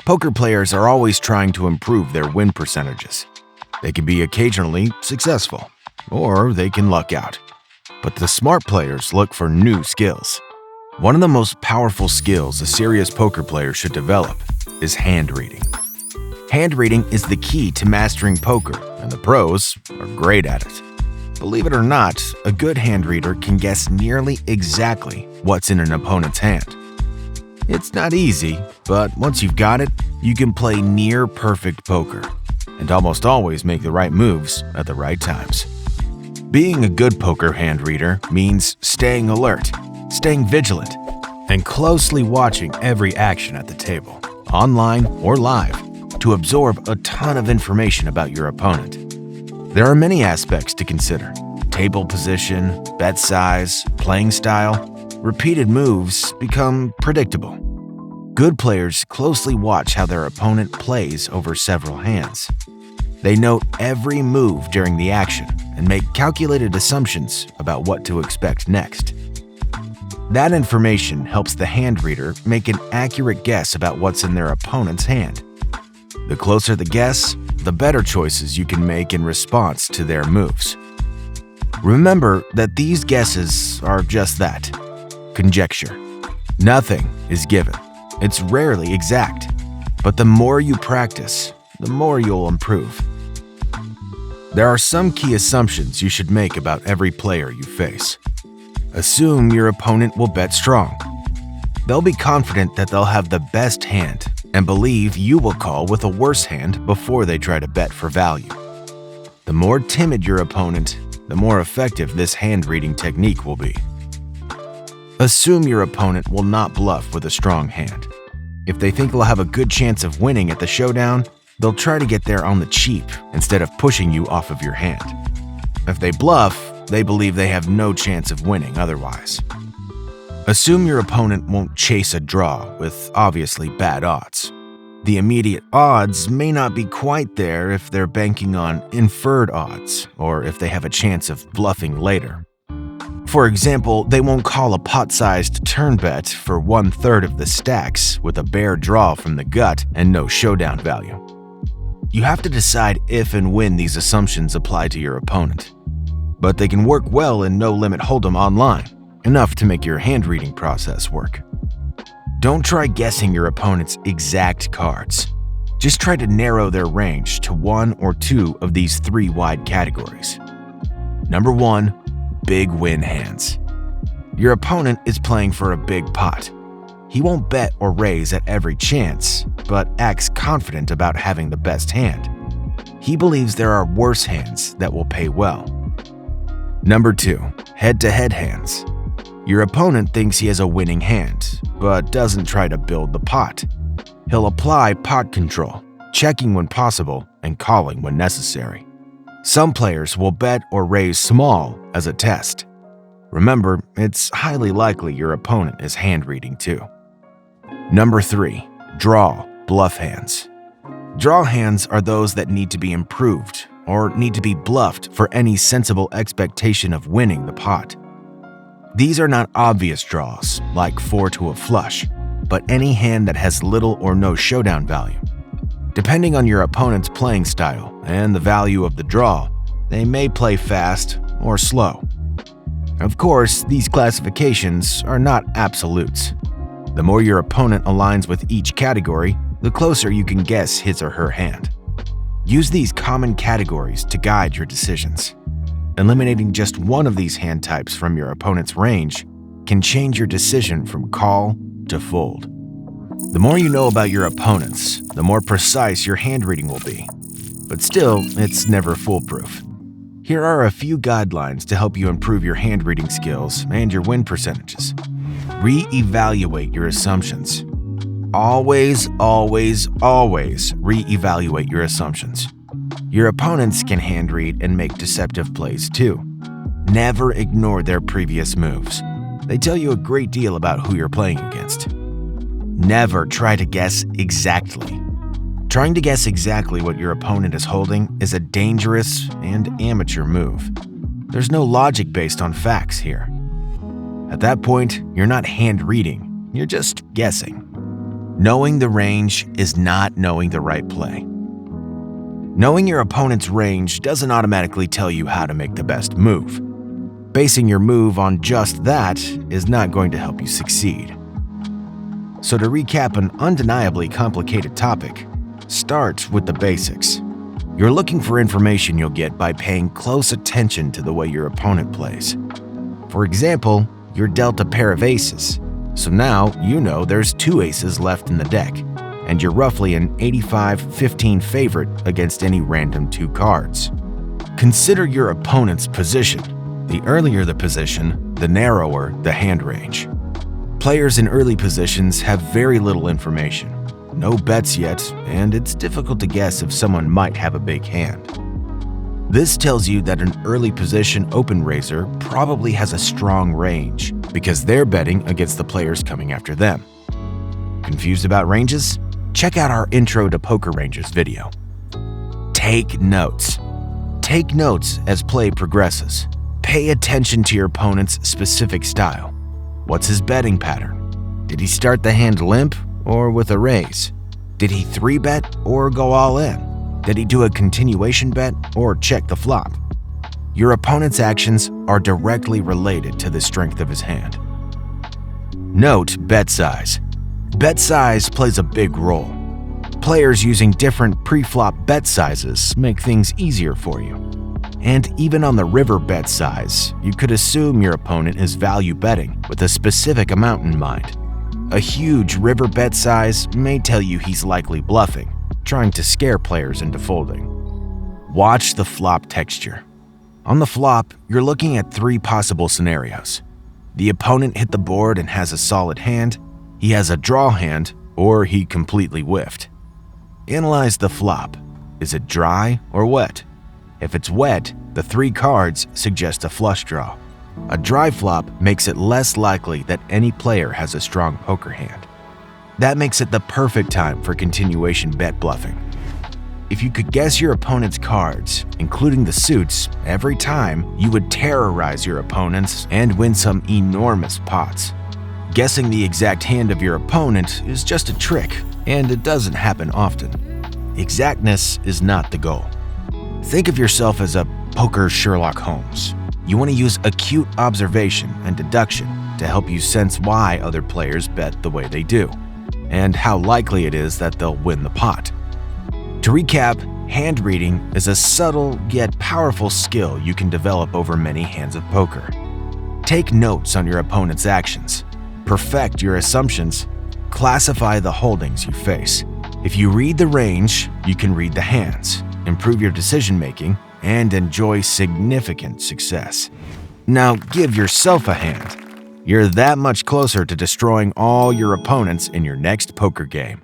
Poker players are always trying to improve their win percentages. They can be occasionally successful, or they can luck out. But the smart players look for new skills. One of the most powerful skills a serious poker player should develop is hand reading. Hand reading is the key to mastering poker, and the pros are great at it. Believe it or not, a good hand reader can guess nearly exactly what's in an opponent's hand. It's not easy, but once you've got it, you can play near perfect poker and almost always make the right moves at the right times. Being a good poker hand reader means staying alert, staying vigilant, and closely watching every action at the table, online or live, to absorb a ton of information about your opponent. There are many aspects to consider: table position, bet size, playing style. Repeated moves become predictable. Good players closely watch how their opponent plays over several hands. They note every move during the action and make calculated assumptions about what to expect next. That information helps the hand reader make an accurate guess about what's in their opponent's hand. The closer the guess, the better choices you can make in response to their moves. Remember that these guesses are just that: conjecture. Nothing is given. It's rarely exact. But the more you practice, the more you'll improve. There are some key assumptions you should make about every player you face. Assume your opponent will bet strong. They'll be confident that they'll have the best hand and believe you will call with a worse hand before they try to bet for value. The more timid your opponent, the more effective this hand-reading technique will be. Assume your opponent will not bluff with a strong hand. If they think they'll have a good chance of winning at the showdown, they'll try to get there on the cheap instead of pushing you off of your hand. If they bluff, they believe they have no chance of winning otherwise. Assume your opponent won't chase a draw with obviously bad odds. The immediate odds may not be quite there if they're banking on inferred odds or if they have a chance of bluffing later. For example, they won't call a pot-sized turn bet for 1/3 of the stacks with a bare draw from the gut and no showdown value. You have to decide if and when these assumptions apply to your opponent. But they can work well in no-limit hold'em online, enough to make your hand-reading process work. Don't try guessing your opponent's exact cards. Just try to narrow their range to one or two of these three wide categories. Number 1, big win hands. Your opponent is playing for a big pot. He won't bet or raise at every chance, but acts confident about having the best hand. He believes there are worse hands that will pay well. Number 2, head-to-head hands. Your opponent thinks he has a winning hand, but doesn't try to build the pot. He'll apply pot control, checking when possible and calling when necessary. Some players will bet or raise small as a test. Remember, it's highly likely your opponent is hand-reading too. Number 3, draw, bluff hands. Draw hands are those that need to be improved or need to be bluffed for any sensible expectation of winning the pot. These are not obvious draws, like 4 to a flush, but any hand that has little or no showdown value. Depending on your opponent's playing style and the value of the draw, they may play fast or slow. Of course, these classifications are not absolutes. The more your opponent aligns with each category, the closer you can guess his or her hand. Use these common categories to guide your decisions. Eliminating just one of these hand types from your opponent's range can change your decision from call to fold. The more you know about your opponents, the more precise your hand reading will be. But still, it's never foolproof. Here are a few guidelines to help you improve your hand reading skills and your win percentages. Re-evaluate your assumptions. Always, always, always re-evaluate your assumptions. Your opponents can hand read and make deceptive plays too. Never ignore their previous moves. They tell you a great deal about who you're playing against. Never try to guess exactly. Trying to guess exactly what your opponent is holding is a dangerous and amateur move. There's no logic based on facts here. At that point, you're not hand reading, you're just guessing. Knowing the range is not knowing the right play. Knowing your opponent's range doesn't automatically tell you how to make the best move. Basing your move on just that is not going to help you succeed. So to recap an undeniably complicated topic, start with the basics. You're looking for information you'll get by paying close attention to the way your opponent plays. For example, you're dealt a pair of aces, so now you know there's 2 aces left in the deck, and you're roughly an 85-15 favorite against any random 2 cards. Consider your opponent's position. The earlier the position, the narrower the hand range. Players in early positions have very little information, no bets yet, and it's difficult to guess if someone might have a big hand. This tells you that an early position open raiser probably has a strong range because they're betting against the players coming after them. Confused about ranges? Check out our Intro to Poker Ranges video. Take notes. Take notes as play progresses. Pay attention to your opponent's specific style. What's his betting pattern? Did he start the hand limp or with a raise? Did he 3-bet or go all in? Did he do a continuation bet or check the flop? Your opponent's actions are directly related to the strength of his hand. Note bet size. Bet size plays a big role. Players using different pre-flop bet sizes make things easier for you. And even on the river bet size, you could assume your opponent is value betting with a specific amount in mind. A huge river bet size may tell you he's likely bluffing, trying to scare players into folding. Watch the flop texture. On the flop, you're looking at 3 possible scenarios. The opponent hit the board and has a solid hand, he has a draw hand, or he completely whiffed. Analyze the flop. Is it dry or wet? If it's wet, the 3 cards suggest a flush draw. A dry flop makes it less likely that any player has a strong poker hand. That makes it the perfect time for continuation bet bluffing. If you could guess your opponent's cards, including the suits, every time, you would terrorize your opponents and win some enormous pots. Guessing the exact hand of your opponent is just a trick, and it doesn't happen often. Exactness is not the goal. Think of yourself as a poker Sherlock Holmes. You want to use acute observation and deduction to help you sense why other players bet the way they do, and how likely it is that they'll win the pot. To recap, hand reading is a subtle yet powerful skill you can develop over many hands of poker. Take notes on your opponent's actions, perfect your assumptions, classify the holdings you face. If you read the range, you can read the hands, improve your decision-making, and enjoy significant success. Now give yourself a hand. You're that much closer to destroying all your opponents in your next poker game.